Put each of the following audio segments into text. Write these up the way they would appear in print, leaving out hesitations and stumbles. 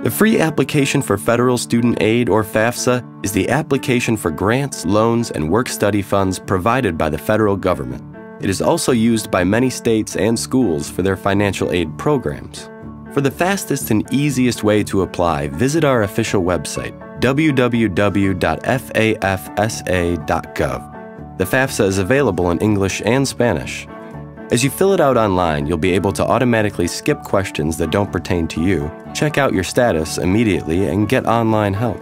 The free application for Federal Student Aid, or FAFSA, is the application for grants, loans, and work-study funds provided by the federal government. It is also used by many states and schools for their financial aid programs. For the fastest and easiest way to apply, visit our official website, www.fafsa.gov. The FAFSA is available in English and Spanish. As you fill it out online, you'll be able to automatically skip questions that don't pertain to you, check out your status immediately, and get online help.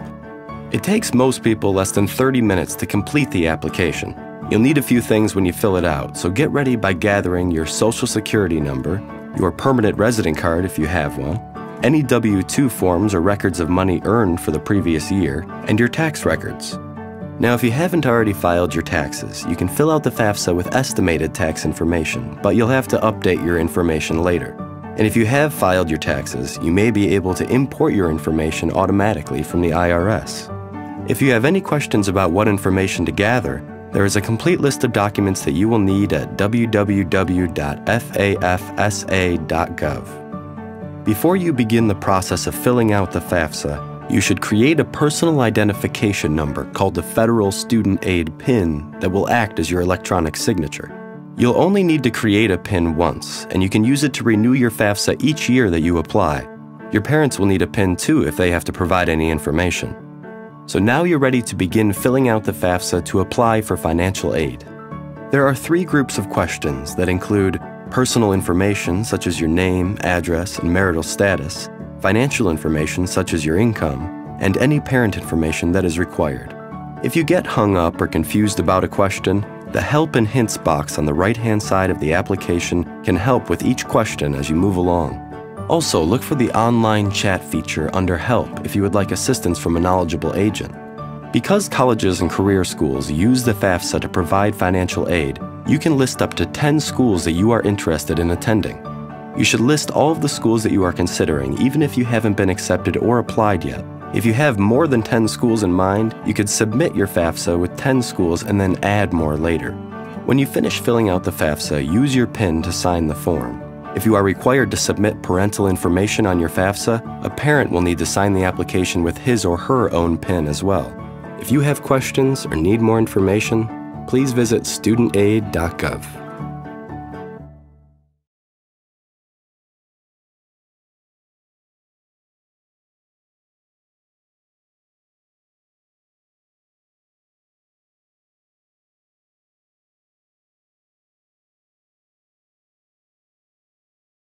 It takes most people less than 30 minutes to complete the application. You'll need a few things when you fill it out, so get ready by gathering your Social Security number, your permanent resident card if you have one, any W-2 forms or records of money earned for the previous year, and your tax records. Now, if you haven't already filed your taxes, you can fill out the FAFSA with estimated tax information, but you'll have to update your information later. And if you have filed your taxes, you may be able to import your information automatically from the IRS. If you have any questions about what information to gather, there is a complete list of documents that you will need at www.fafsa.gov. Before you begin the process of filling out the FAFSA, you should create a personal identification number called the Federal Student Aid PIN that will act as your electronic signature. You'll only need to create a PIN once, and you can use it to renew your FAFSA each year that you apply. Your parents will need a PIN too if they have to provide any information. So now you're ready to begin filling out the FAFSA to apply for financial aid. There are 3 groups of questions that include personal information such as your name, address, and marital status, financial information such as your income, and any parent information that is required. If you get hung up or confused about a question, the Help and Hints box on the right-hand side of the application can help with each question as you move along. Also, look for the online chat feature under Help if you would like assistance from a knowledgeable agent. Because colleges and career schools use the FAFSA to provide financial aid, you can list up to 10 schools that you are interested in attending. You should list all of the schools that you are considering, even if you haven't been accepted or applied yet. If you have more than 10 schools in mind, you could submit your FAFSA with 10 schools and then add more later. When you finish filling out the FAFSA, use your PIN to sign the form. If you are required to submit parental information on your FAFSA, a parent will need to sign the application with his or her own PIN as well. If you have questions or need more information, please visit studentaid.gov.